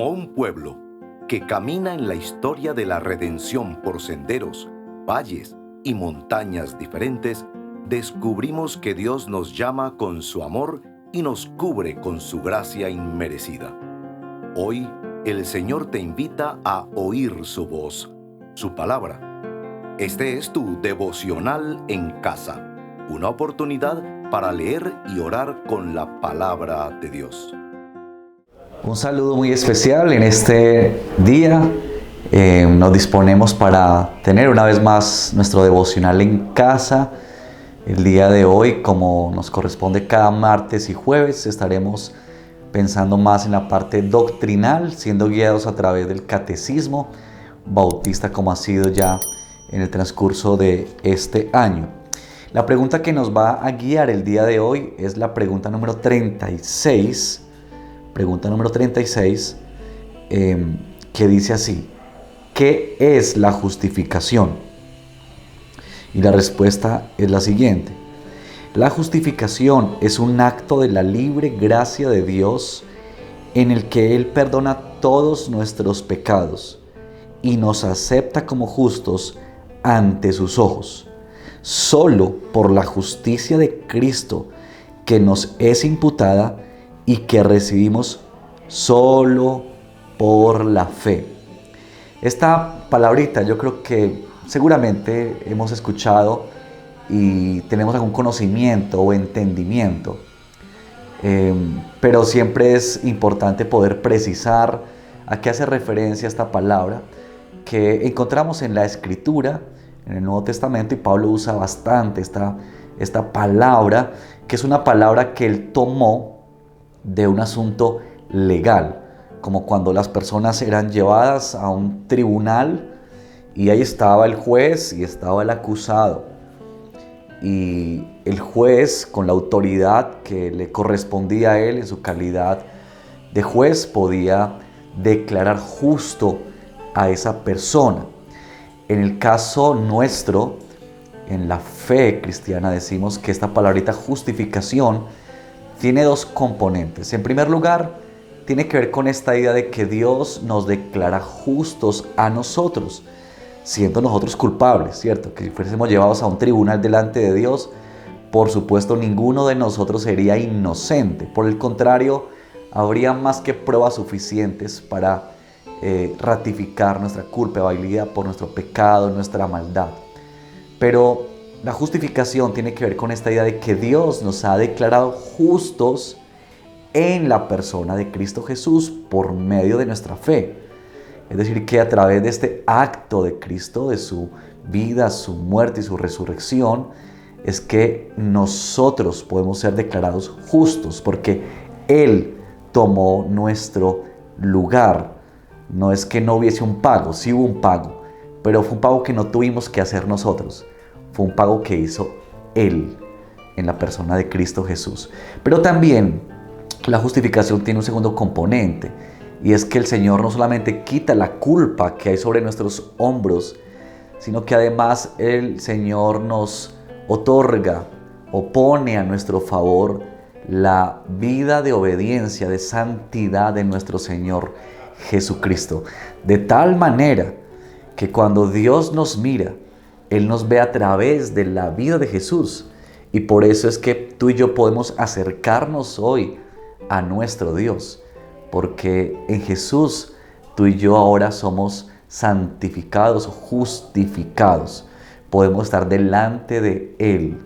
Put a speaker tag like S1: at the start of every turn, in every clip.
S1: Como un pueblo que camina en la historia de la redención por senderos, valles y montañas diferentes, descubrimos que Dios nos llama con su amor y nos cubre con su gracia inmerecida. Hoy, el Señor te invita a oír su voz, su palabra. Este es tu devocional en casa, una oportunidad para leer y orar con la palabra de Dios.
S2: Un saludo muy especial en este día. Nos disponemos para tener una vez más nuestro devocional en casa. El día de hoy, como nos corresponde cada martes y jueves, estaremos pensando más en la parte doctrinal, siendo guiados a través del catecismo bautista, como ha sido ya en el transcurso de este año. La pregunta que nos va a guiar el día de hoy es la pregunta número 36. Pregunta número 36, que dice así: ¿qué es la justificación? Y la respuesta es la siguiente: la justificación es un acto de la libre gracia de Dios en el que Él perdona todos nuestros pecados y nos acepta como justos ante sus ojos. Solo por la justicia de Cristo que nos es imputada y que recibimos solo por la fe. Esta palabrita yo creo que seguramente hemos escuchado y tenemos algún conocimiento o entendimiento, pero siempre es importante poder precisar a qué hace referencia esta palabra que encontramos en la Escritura, en el Nuevo Testamento, y Pablo usa bastante esta palabra, que es una palabra que él tomó de un asunto legal, como cuando las personas eran llevadas a un tribunal y ahí estaba el juez y estaba el acusado, y el juez, con la autoridad que le correspondía a él en su calidad de juez, podía declarar justo a esa persona. En el caso nuestro, en la fe cristiana, decimos que esta palabrita justificación tiene dos componentes. En primer lugar, tiene que ver con esta idea de que Dios nos declara justos a nosotros, siendo nosotros culpables, ¿cierto? Que si fuésemos llevados a un tribunal delante de Dios, por supuesto ninguno de nosotros sería inocente. Por el contrario, habría más que pruebas suficientes para ratificar nuestra culpabilidad por nuestro pecado, nuestra maldad. Pero la justificación tiene que ver con esta idea de que Dios nos ha declarado justos en la persona de Cristo Jesús por medio de nuestra fe. Es decir, que a través de este acto de Cristo, de su vida, su muerte y su resurrección, es que nosotros podemos ser declarados justos, porque Él tomó nuestro lugar. No es que no hubiese un pago, sí hubo un pago, pero fue un pago que no tuvimos que hacer nosotros. Fue un pago que hizo Él en la persona de Cristo Jesús. Pero también la justificación tiene un segundo componente, y es que el Señor no solamente quita la culpa que hay sobre nuestros hombros, sino que además el Señor nos otorga o pone a nuestro favor la vida de obediencia, de santidad de nuestro Señor Jesucristo. De tal manera que cuando Dios nos mira, Él nos ve a través de la vida de Jesús, y por eso es que tú y yo podemos acercarnos hoy a nuestro Dios, porque en Jesús tú y yo ahora somos santificados, justificados. Podemos estar delante de Él.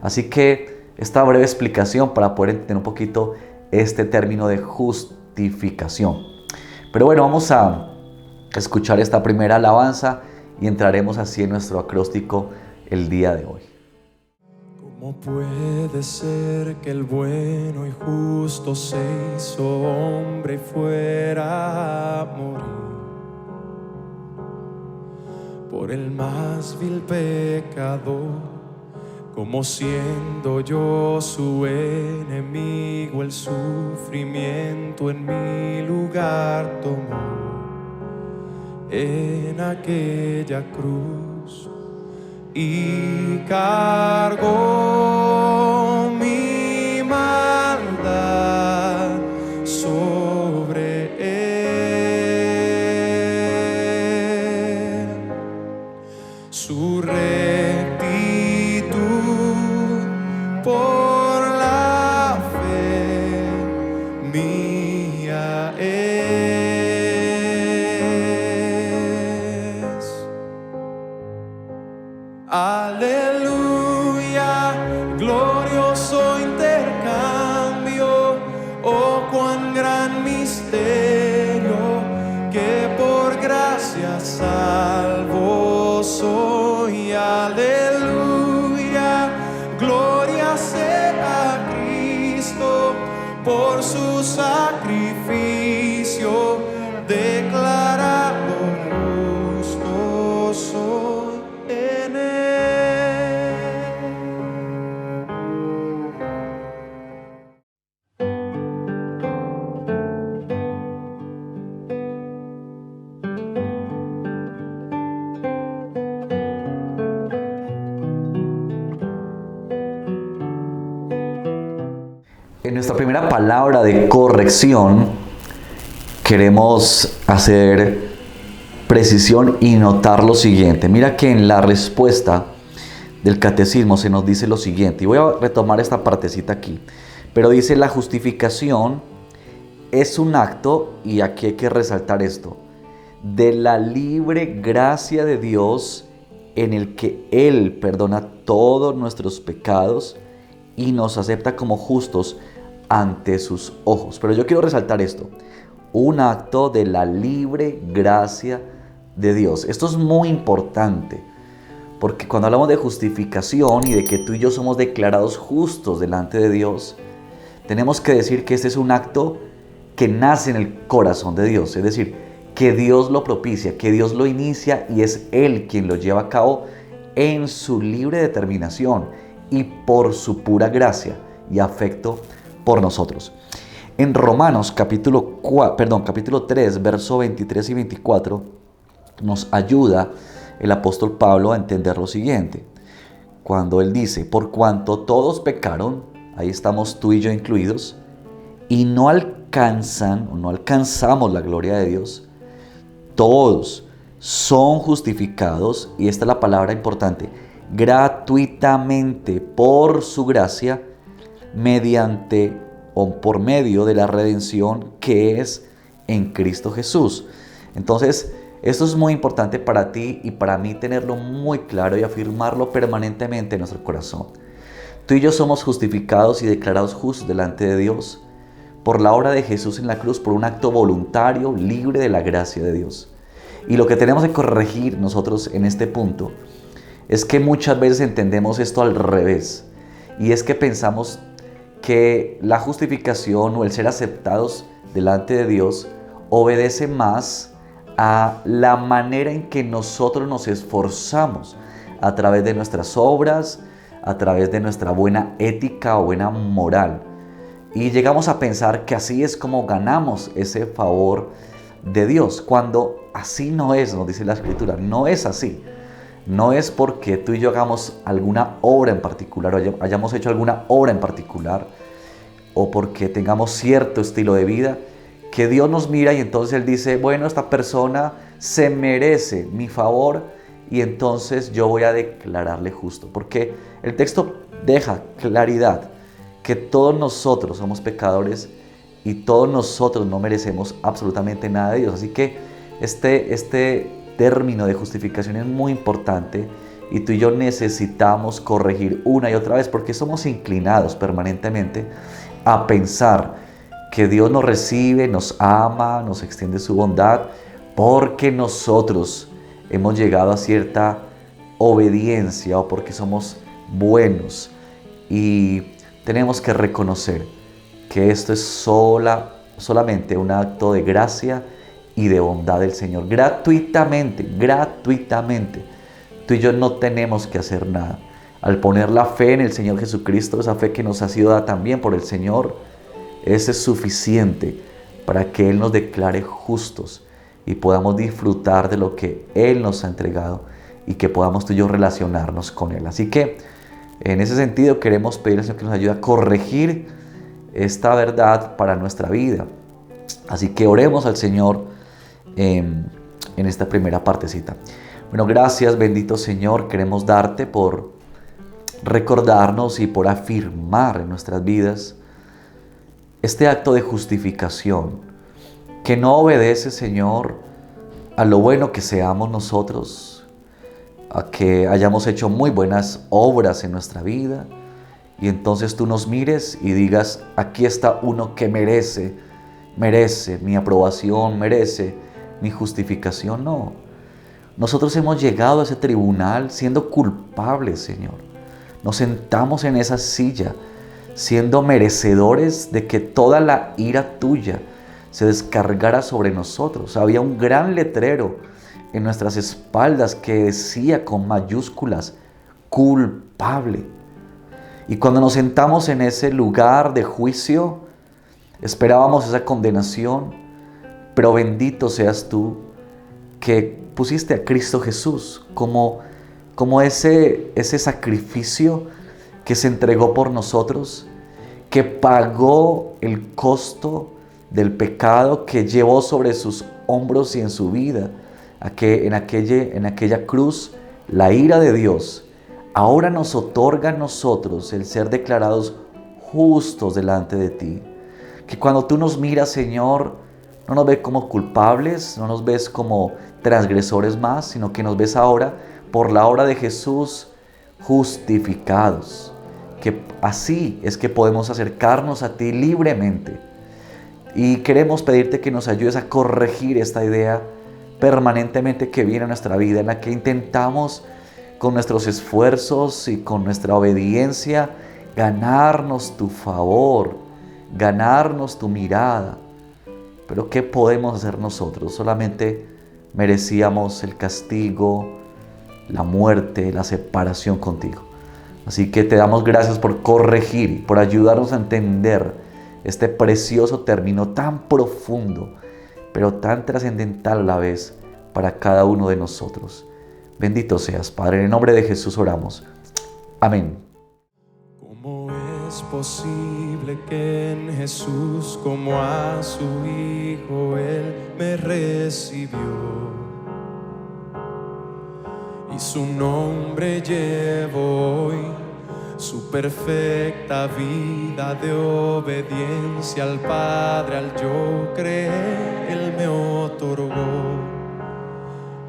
S2: Así que esta breve explicación para poder entender un poquito este término de justificación. Pero bueno, vamos a escuchar esta primera alabanza y entraremos así en nuestro acróstico el día de hoy.
S3: ¿Cómo puede ser que el bueno y justo se hizo hombre y fuera a morir por el más vil pecador? Como siendo yo su enemigo, el sufrimiento en mi lugar tomó en aquella cruz y cargó mi maldad sobre él. rectitud, por la fe mía es. Aleluya, glorioso intercambio, oh cuán gran misterio, que por gracia salvo soy. Aleluya, gloria sea a Cristo, por su sacrificio declarado justo soy en él.
S2: En nuestra primera palabra de corrección queremos hacer precisión y notar lo siguiente. Mira que en la respuesta del catecismo se nos dice lo siguiente, y voy a retomar esta partecita aquí, pero dice: la justificación es un acto, y aquí hay que resaltar esto, de la libre gracia de Dios, en el que Él perdona todos nuestros pecados y nos acepta como justos ante sus ojos. Pero yo quiero resaltar esto: un acto de la libre gracia de Dios. Esto es muy importante, porque cuando hablamos de justificación y de que tú y yo somos declarados justos delante de Dios, tenemos que decir que este es un acto que nace en el corazón de Dios, es decir, que Dios lo propicia, que Dios lo inicia y es Él quien lo lleva a cabo en su libre determinación y por su pura gracia y afecto por nosotros. En Romanos capítulo 3, verso 23 y 24, nos ayuda el apóstol Pablo a entender lo siguiente. Cuando él dice: por cuanto todos pecaron, ahí estamos tú y yo incluidos, y no alcanzamos la gloria de Dios, todos son justificados, y esta es la palabra importante, gratuitamente por su gracia, mediante o por medio de la redención que es en Cristo Jesús. Entonces, esto es muy importante para ti y para mí tenerlo muy claro y afirmarlo permanentemente en nuestro corazón. Tú y yo somos justificados y declarados justos delante de Dios por la obra de Jesús en la cruz, por un acto voluntario, libre de la gracia de Dios. Y lo que tenemos que corregir nosotros en este punto es que muchas veces entendemos esto al revés, y es que pensamos que la justificación o el ser aceptados delante de Dios obedece más a la manera en que nosotros nos esforzamos a través de nuestras obras, a través de nuestra buena ética o buena moral. Y llegamos a pensar que así es como ganamos ese favor de Dios, cuando así no es, nos dice la Escritura, no es así. No es porque tú y yo hagamos alguna obra en particular, o hayamos hecho alguna obra en particular, o porque tengamos cierto estilo de vida, que Dios nos mira y entonces Él dice: bueno, esta persona se merece mi favor y entonces yo voy a declararle justo. Porque el texto deja claridad que todos nosotros somos pecadores y todos nosotros no merecemos absolutamente nada de Dios. Así que este término de justificación es muy importante, y tú y yo necesitamos corregir una y otra vez, porque somos inclinados permanentemente a pensar que Dios nos recibe, nos ama, nos extiende su bondad porque nosotros hemos llegado a cierta obediencia o porque somos buenos. Y tenemos que reconocer que esto es solamente un acto de gracia y de bondad del Señor, gratuitamente. Tú y yo no tenemos que hacer nada. Al poner la fe en el Señor Jesucristo, esa fe que nos ha sido dada también por el Señor, ese es suficiente para que Él nos declare justos y podamos disfrutar de lo que Él nos ha entregado y que podamos tú y yo relacionarnos con Él. Así que en ese sentido queremos pedirle al Señor que nos ayude a corregir esta verdad para nuestra vida. Así que oremos al Señor en esta primera partecita. Bueno, gracias, bendito Señor. Queremos darte por recordarnos y por afirmar en nuestras vidas este acto de justificación que no obedece, Señor, a lo bueno que seamos nosotros, a que hayamos hecho muy buenas obras en nuestra vida y entonces tú nos mires y digas, aquí está uno que merece mi aprobación, merece mi justificación. No, nosotros hemos llegado a ese tribunal siendo culpables, Señor. Nos sentamos en esa silla siendo merecedores de que toda la ira tuya se descargara sobre nosotros. Había un gran letrero en nuestras espaldas que decía con mayúsculas, culpable. Y cuando nos sentamos en ese lugar de juicio, esperábamos esa condenación, pero bendito seas tú que pusiste a Cristo Jesús como ese sacrificio que se entregó por nosotros, que pagó el costo del pecado, que llevó sobre sus hombros y en su vida, en aquella cruz, la ira de Dios. Ahora nos otorga a nosotros el ser declarados justos delante de ti. Que cuando tú nos miras, Señor, no nos ves como culpables, no nos ves como transgresores más, sino que nos ves ahora por la obra de Jesús justificados. Que así es que podemos acercarnos a ti libremente. Y queremos pedirte que nos ayudes a corregir esta idea permanentemente que viene a nuestra vida, en la que intentamos con nuestros esfuerzos y con nuestra obediencia ganarnos tu favor, ganarnos tu mirada. Pero ¿qué podemos hacer nosotros? Solamente merecíamos el castigo, la muerte, la separación contigo. Así que te damos gracias por corregir, por ayudarnos a entender este precioso término tan profundo, pero tan trascendental a la vez para cada uno de nosotros. Bendito seas, Padre. En el nombre de Jesús oramos. Amén.
S3: ¿Cómo es posible que en Jesús, como a su Hijo, Él me recibió? Y su nombre llevo hoy, su perfecta vida de obediencia al Padre, al yo creer, Él me otorgó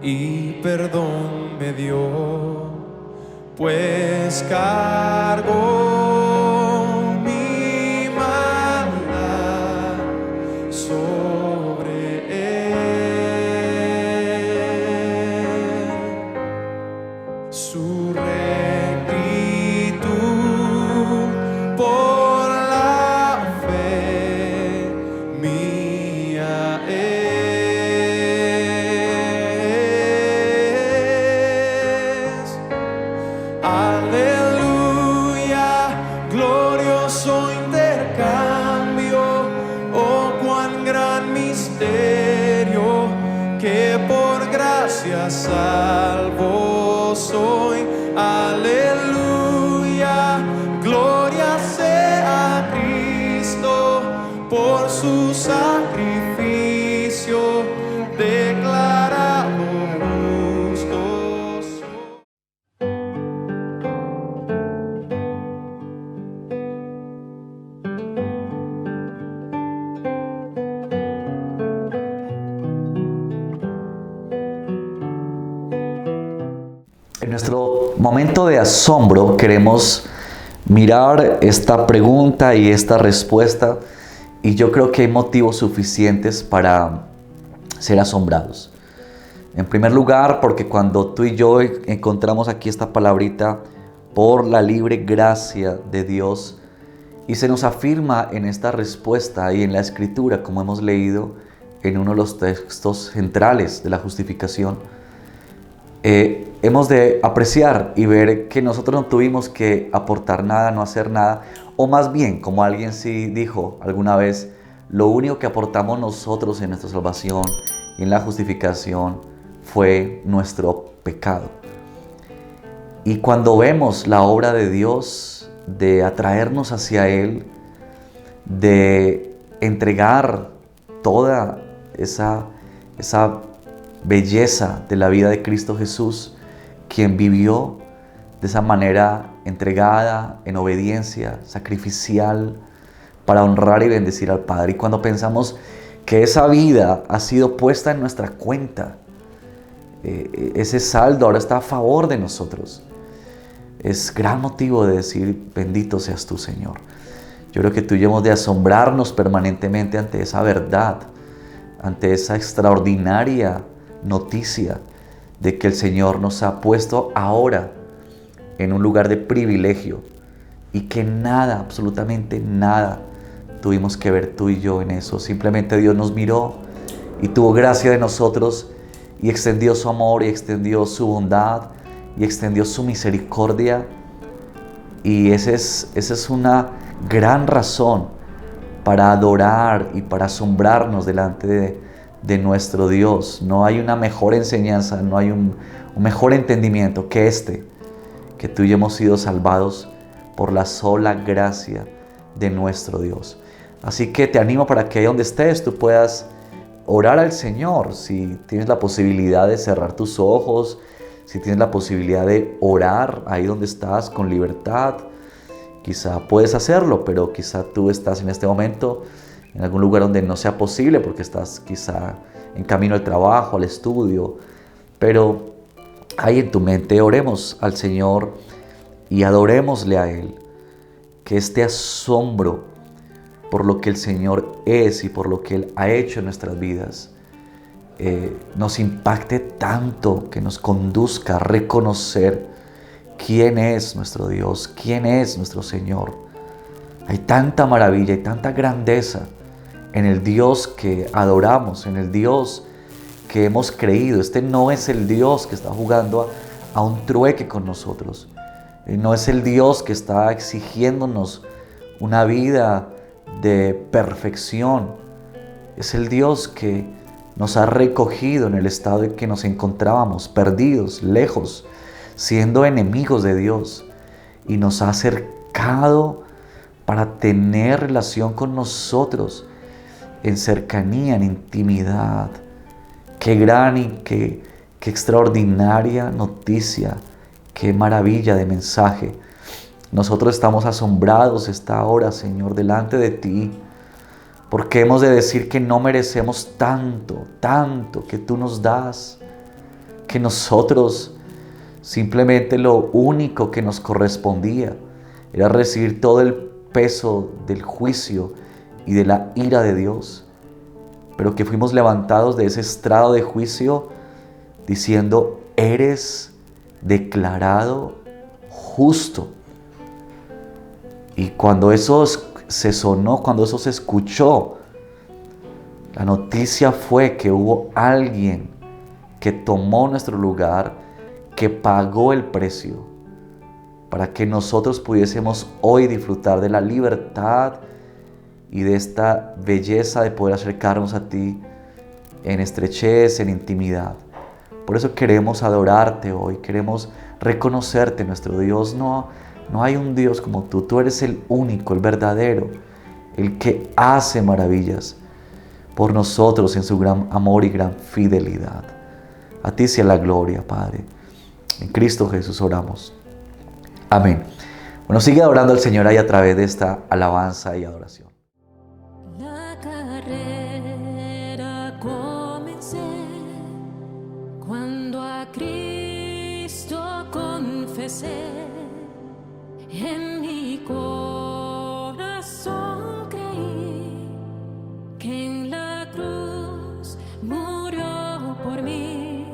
S3: y perdón me dio, pues cargó mi maldad sobre Él. Su rectitud por la fe mía es. Aleluya, glorioso intercambio, oh cuán gran misterio, que por gracia salvo soy. Aleluya, gloria sea a Cristo por su sacrificio, declarado justo soy.
S2: En nuestro momento de asombro queremos mirar esta pregunta y esta respuesta, y yo creo que hay motivos suficientes para ser asombrados. En primer lugar, porque cuando tú y yo encontramos aquí esta palabrita, por la libre gracia de Dios, y se nos afirma en esta respuesta y en la Escritura, como hemos leído en uno de los textos centrales de la justificación, hemos de apreciar y ver que nosotros no tuvimos que aportar nada, no hacer nada, o más bien, como alguien sí dijo alguna vez, lo único que aportamos nosotros en nuestra salvación y en la justificación fue nuestro pecado. Y cuando vemos la obra de Dios de atraernos hacia Él, de entregar toda esa belleza de la vida de Cristo Jesús, quien vivió de esa manera entregada, en obediencia, sacrificial, para honrar y bendecir al Padre. Y cuando pensamos que esa vida ha sido puesta en nuestra cuenta, ese saldo ahora está a favor de nosotros, es gran motivo de decir: bendito seas tú, Señor. Yo creo que tú y yo hemos de asombrarnos permanentemente ante esa verdad, ante esa extraordinaria noticia de que el Señor nos ha puesto ahora en un lugar de privilegio y que nada, absolutamente nada, tuvimos que ver tú y yo en eso. Simplemente Dios nos miró y tuvo gracia de nosotros y extendió su amor y extendió su bondad y extendió su misericordia. Y esa es una gran razón para adorar y para asombrarnos delante de nuestro Dios. No hay una mejor enseñanza, no hay un mejor entendimiento que que tú y yo hemos sido salvados por la sola gracia de nuestro Dios. Así que te animo para que ahí donde estés tú puedas orar al Señor. Si tienes la posibilidad de cerrar tus ojos, si tienes la posibilidad de orar ahí donde estás con libertad, quizá puedes hacerlo, pero quizá tú estás en este momento en algún lugar donde no sea posible porque estás quizá en camino al trabajo, al estudio. Pero ahí en tu mente oremos al Señor y adorémosle a Él. Que este asombro por lo que el Señor es y por lo que Él ha hecho en nuestras vidas nos impacte tanto, que nos conduzca a reconocer quién es nuestro Dios, quién es nuestro Señor. Hay tanta maravilla y tanta grandeza en el Dios que adoramos, en el Dios que hemos creído. Este no es el Dios que está jugando a un trueque con nosotros. No es el Dios que está exigiéndonos una vida de perfección. Es el Dios que nos ha recogido en el estado en que nos encontrábamos, perdidos, lejos, siendo enemigos de Dios, y nos ha acercado para tener relación con nosotros en cercanía, en intimidad. Qué gran y qué extraordinaria noticia, qué maravilla de mensaje. Nosotros estamos asombrados esta hora, Señor, delante de ti, porque hemos de decir que no merecemos tanto que tú nos das, que nosotros simplemente lo único que nos correspondía era recibir todo el peso del juicio y de la ira de Dios, pero que fuimos levantados de ese estrado de juicio diciendo: eres declarado justo. Y cuando eso se sonó, cuando eso se escuchó, la noticia fue que hubo alguien que tomó nuestro lugar, que pagó el precio para que nosotros pudiésemos hoy disfrutar de la libertad y de esta belleza de poder acercarnos a ti en estrechez, en intimidad. Por eso queremos adorarte hoy, queremos reconocerte, nuestro Dios. No hay un Dios como tú. Tú eres el único, el verdadero, el que hace maravillas por nosotros en su gran amor y gran fidelidad. A ti sea la gloria, Padre. En Cristo Jesús oramos. Amén. Bueno, sigue adorando al Señor ahí a través de esta alabanza y adoración.
S4: La carrera comencé cuando a Cristo confesé. En mi corazón creí que en la cruz murió por mí.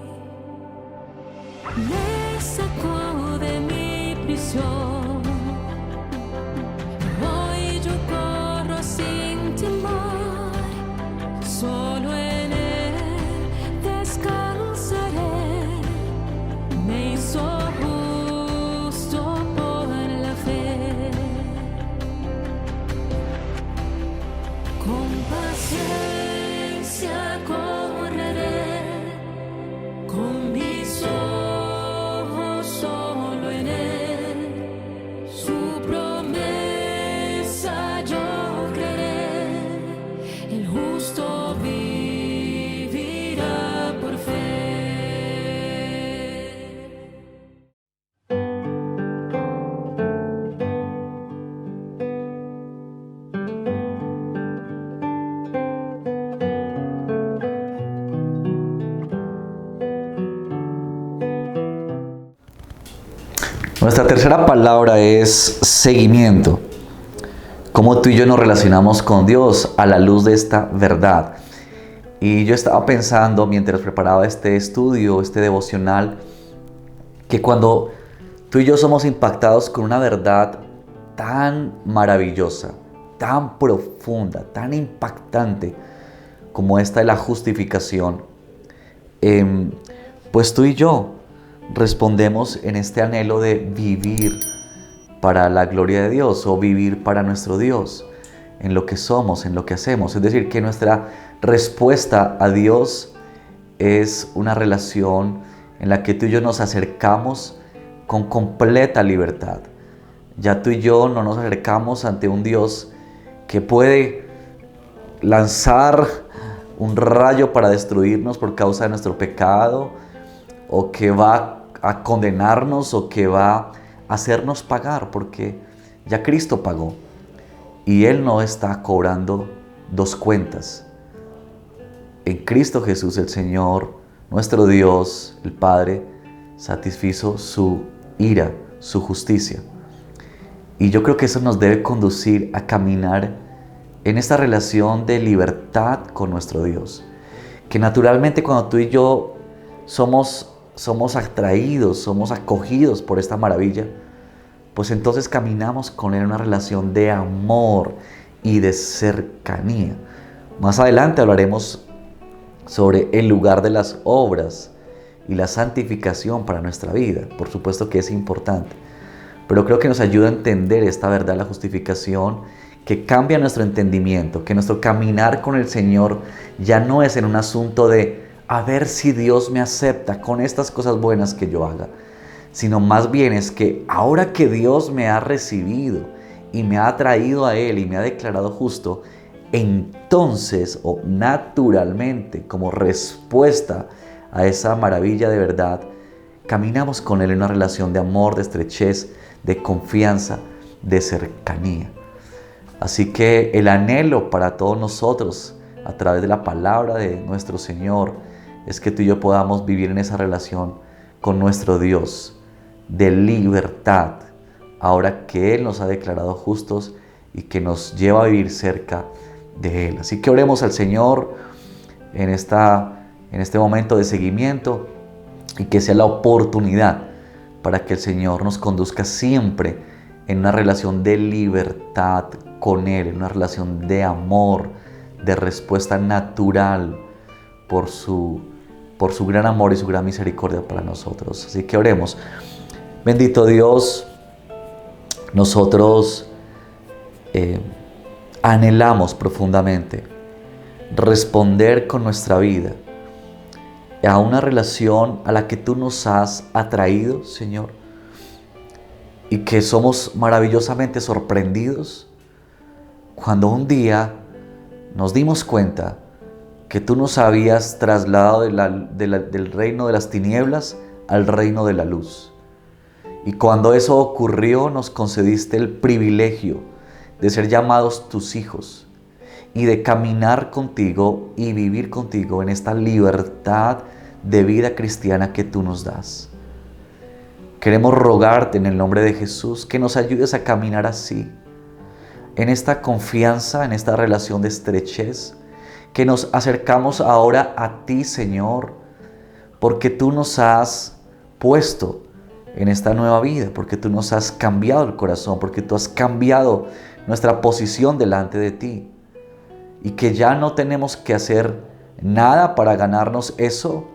S4: Me sacó de mi prisión. Hoy yo corro sin temor. Solo en Él descansaré. Me hizo paciencia correré, con mis ojos solo en Él,
S2: Nuestra tercera palabra es seguimiento. Cómo tú y yo nos relacionamos con Dios a la luz de esta verdad. Y yo estaba pensando mientras preparaba este estudio, este devocional, que cuando tú y yo somos impactados con una verdad tan maravillosa, tan profunda, tan impactante como esta de la justificación, pues tú y yo respondemos en este anhelo de vivir para la gloria de Dios o vivir para nuestro Dios, en lo que somos, en lo que hacemos. Es decir, que nuestra respuesta a Dios es una relación en la que tú y yo nos acercamos con completa libertad. Ya tú y yo no nos acercamos ante un Dios que puede lanzar un rayo para destruirnos por causa de nuestro pecado, o que va a condenarnos, o que va a hacernos pagar, porque ya Cristo pagó y Él no está cobrando dos cuentas. En Cristo Jesús el Señor, nuestro Dios, el Padre, satisfizo su ira, su justicia. Y yo creo que eso nos debe conducir a caminar en esta relación de libertad con nuestro Dios. Que naturalmente cuando tú y yo somos atraídos, somos acogidos por esta maravilla, pues entonces caminamos con Él en una relación de amor y de cercanía. Más adelante hablaremos sobre el lugar de las obras y la santificación para nuestra vida. Por supuesto que es importante, pero creo que nos ayuda a entender esta verdad de la justificación, que cambia nuestro entendimiento, que nuestro caminar con el Señor ya no es en un asunto de a ver si Dios me acepta con estas cosas buenas que yo haga, sino más bien es que ahora que Dios me ha recibido y me ha traído a Él y me ha declarado justo, entonces o naturalmente, como respuesta a esa maravilla de verdad, caminamos con Él en una relación de amor, de estrechez, de confianza, de cercanía. Así que el anhelo para todos nosotros a través de la palabra de nuestro Señor es que tú y yo podamos vivir en esa relación con nuestro Dios de libertad, ahora que Él nos ha declarado justos y que nos lleva a vivir cerca de Él. Así que oremos al Señor en este momento de seguimiento, y que sea la oportunidad para que el Señor nos conduzca siempre en una relación de libertad con Él, en una relación de amor, de respuesta natural por su gran amor y su gran misericordia para nosotros. Así que oremos. Bendito Dios, nosotros anhelamos profundamente responder con nuestra vida a una relación a la que tú nos has atraído, Señor, y que somos maravillosamente sorprendidos cuando un día nos dimos cuenta que tú nos habías trasladado del reino de las tinieblas al reino de la luz. Y cuando eso ocurrió, nos concediste el privilegio de ser llamados tus hijos y de caminar contigo y vivir contigo en esta libertad de vida cristiana que tú nos das. Queremos rogarte en el nombre de Jesús que nos ayudes a caminar así, en esta confianza, en esta relación de estrechez, que nos acercamos ahora a ti, Señor, porque tú nos has puesto en esta nueva vida, porque tú nos has cambiado el corazón, porque tú has cambiado nuestra posición delante de ti, y que ya no tenemos que hacer nada para ganarnos eso,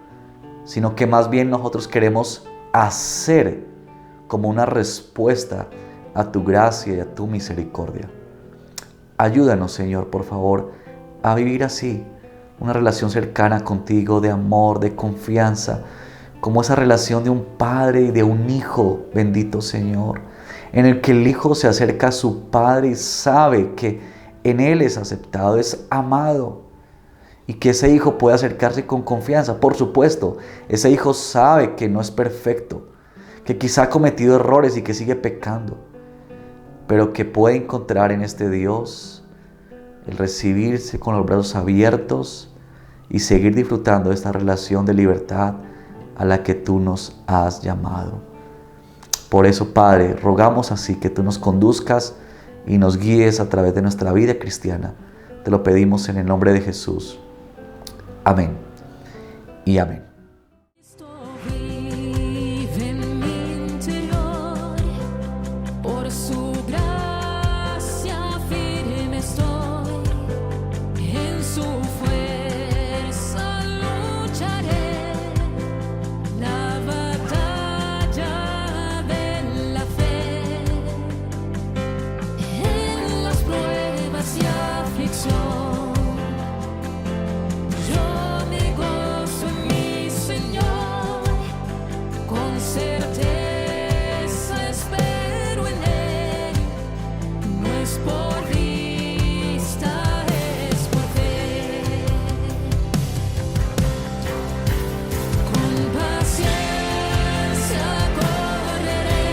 S2: sino que más bien nosotros queremos hacer como una respuesta a tu gracia y a tu misericordia. Ayúdanos, Señor, por favor, a vivir así, una relación cercana contigo, de amor, de confianza, como esa relación de un padre y de un hijo, bendito Señor, en el que el hijo se acerca a su padre y sabe que en él es aceptado, es amado, y que ese hijo puede acercarse con confianza. Por supuesto, ese hijo sabe que no es perfecto, que quizá ha cometido errores y que sigue pecando, pero que puede encontrar en este Dios el recibirse con los brazos abiertos y seguir disfrutando de esta relación de libertad a la que tú nos has llamado. Por eso, Padre, rogamos así que tú nos conduzcas y nos guíes a través de nuestra vida cristiana. Te lo pedimos en el nombre de Jesús. Amén y amén.
S4: Cristo vive en mi interior, por su gracia firme estoy, en su fuerza lucharé, la batalla de la fe, en las pruebas y aflicción. Yo me gozo en mi Señor, con certeza espero en Él, no es por vista, es por fe. Con paciencia correré,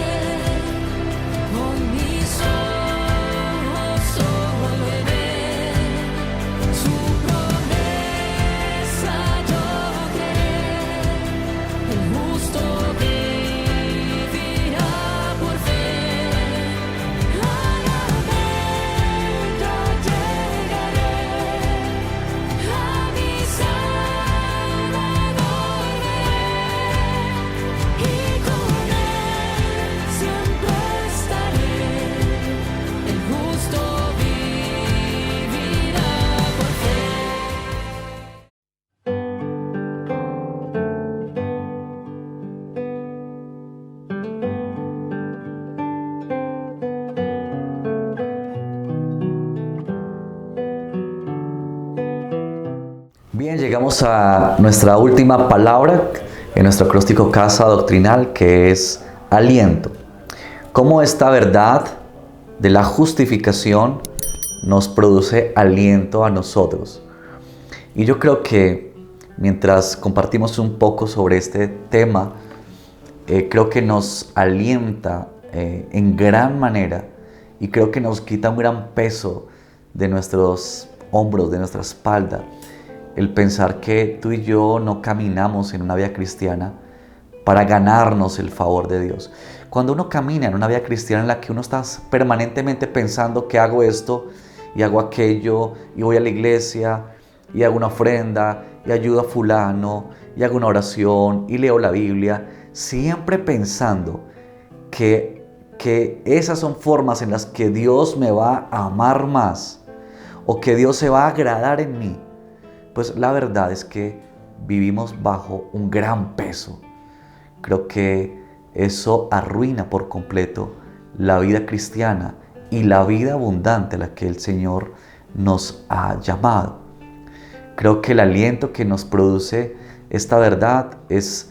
S4: con mis ojos solo veré su promesa, yo creeré, el justo vivirá por fe. A la meta llegaré, a mi Salvador veré, y con Él siempre estaré, el justo vivirá por fe.
S2: Bien, llegamos a nuestra última palabra en nuestro acróstico Casa Doctrinal, que es aliento. Cómo esta verdad de la justificación nos produce aliento a nosotros. Y yo creo que mientras compartimos un poco sobre este tema, creo que nos alienta en gran manera, y creo que nos quita un gran peso de nuestros hombros, de nuestra espalda, el pensar que tú y yo no caminamos en una vida cristiana para ganarnos el favor de Dios. Cuando uno camina en una vida cristiana en la que uno está permanentemente pensando que hago esto y hago aquello, y voy a la iglesia y hago una ofrenda y ayudo a fulano y hago una oración y leo la Biblia, siempre pensando que esas son formas en las que Dios me va a amar más o que Dios se va a agradar en mí, pues la verdad es que vivimos bajo un gran peso. Creo que eso arruina por completo la vida cristiana y la vida abundante a la que el Señor nos ha llamado. Creo que el aliento que nos produce esta verdad es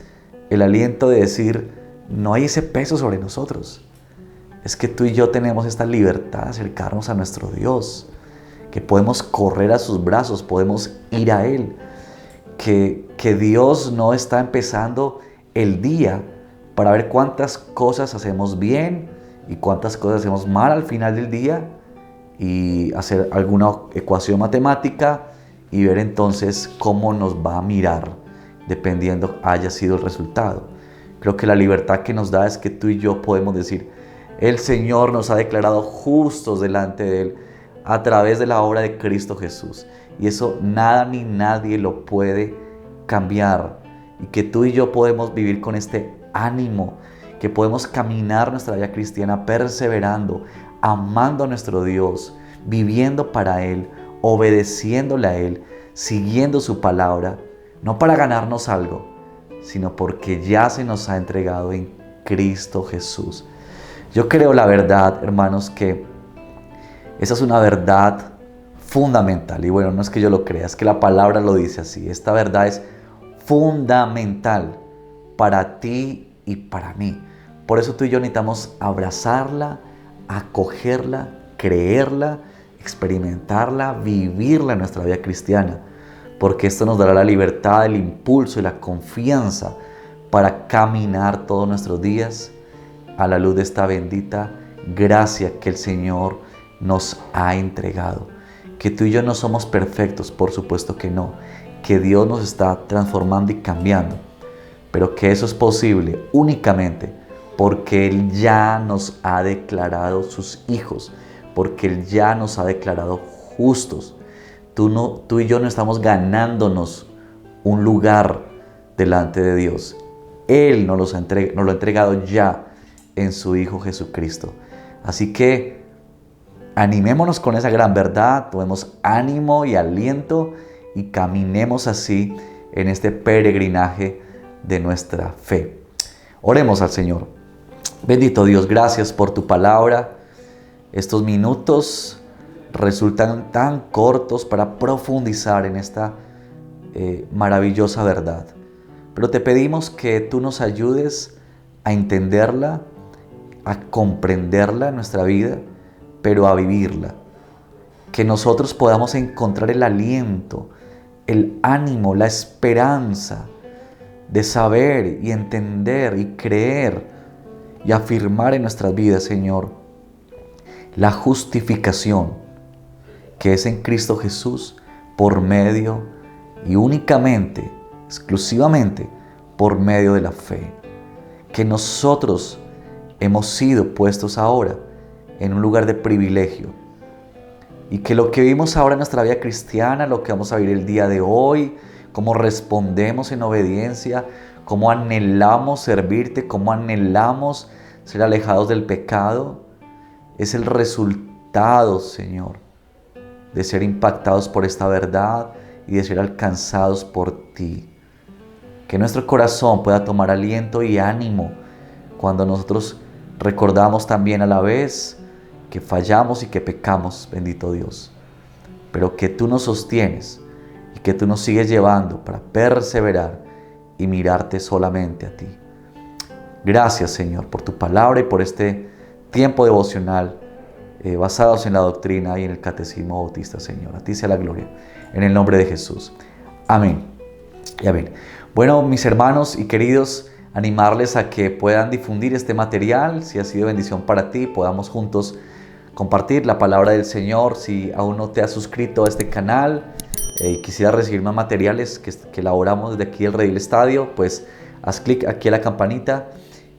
S2: el aliento de decir, no hay ese peso sobre nosotros. Es que tú y yo tenemos esta libertad de acercarnos a nuestro Dios, que podemos correr a sus brazos, podemos ir a Él, que Dios no está empezando el día para ver cuántas cosas hacemos bien y cuántas cosas hacemos mal al final del día y hacer alguna ecuación matemática y ver entonces cómo nos va a mirar dependiendo haya sido el resultado. Creo que la libertad que nos da es que tú y yo podemos decir, el Señor nos ha declarado justos delante de Él a través de la obra de Cristo Jesús. Y eso nada ni nadie lo puede cambiar. Y que tú y yo podemos vivir con este ánimo, que podemos caminar nuestra vida cristiana perseverando, amando a nuestro Dios, viviendo para Él, obedeciéndole a Él, siguiendo su palabra, no para ganarnos algo, sino porque ya se nos ha entregado en Cristo Jesús. Yo creo la verdad, hermanos, que esa es una verdad fundamental. Y bueno, no es que yo lo crea, es que la palabra lo dice así. Esta verdad es fundamental para ti y para mí. Por eso tú y yo necesitamos abrazarla, acogerla, creerla, experimentarla, vivirla en nuestra vida cristiana. Porque esto nos dará la libertad, el impulso y la confianza para caminar todos nuestros días a la luz de esta bendita gracia que el Señor nos ha entregado. Que tú y yo no somos perfectos, por supuesto que no. Que Dios nos está transformando y cambiando. Pero que eso es posible únicamente porque Él ya nos ha declarado sus hijos, porque Él ya nos ha declarado justos. Tú y yo no estamos ganándonos un lugar delante de Dios. Él nos lo ha entregado ya en su Hijo Jesucristo. Así que animémonos con esa gran verdad, tomemos ánimo y aliento y caminemos así en este peregrinaje de nuestra fe. Oremos al Señor. Bendito Dios, gracias por tu palabra. Estos minutos resultan tan cortos para profundizar en esta maravillosa verdad. Pero te pedimos que tú nos ayudes a entenderla, a comprenderla en nuestra vida, pero a vivirla. Que nosotros podamos encontrar el aliento, el ánimo, la esperanza de saber y entender y creer y afirmar en nuestras vidas, Señor, la justificación que es en Cristo Jesús por medio y únicamente, exclusivamente por medio de la fe. Que nosotros hemos sido puestos ahora en un lugar de privilegio y que lo que vivimos ahora en nuestra vida cristiana, lo que vamos a vivir el día de hoy, cómo respondemos en obediencia, cómo anhelamos servirte, cómo anhelamos ser alejados del pecado, es el resultado, Señor, de ser impactados por esta verdad y de ser alcanzados por ti. Que nuestro corazón pueda tomar aliento y ánimo cuando nosotros recordamos también a la vez que fallamos y que pecamos, bendito Dios. Pero que tú nos sostienes y que tú nos sigues llevando para perseverar y mirarte solamente a ti. Gracias, Señor, por tu palabra y por este tiempo devocional basados en la doctrina y en el catecismo bautista, Señor. A ti sea la gloria. En el nombre de Jesús. Amén y amén. Bueno, mis hermanos y queridos, animarles a que puedan difundir este material, si ha sido bendición para ti, podamos juntos compartir la palabra del Señor. Si aún no te has suscrito a este canal y quisieras recibir más materiales que elaboramos desde aquí el Redil Estadio, pues haz clic aquí a la campanita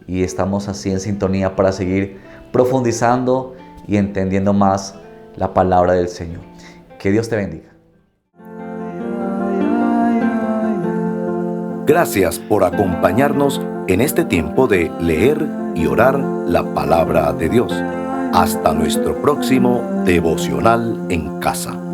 S2: y estamos así en sintonía para seguir profundizando y entendiendo más la palabra del Señor. Que Dios te bendiga.
S1: Gracias por acompañarnos en este tiempo de leer y orar la palabra de Dios. Hasta nuestro próximo devocional en casa.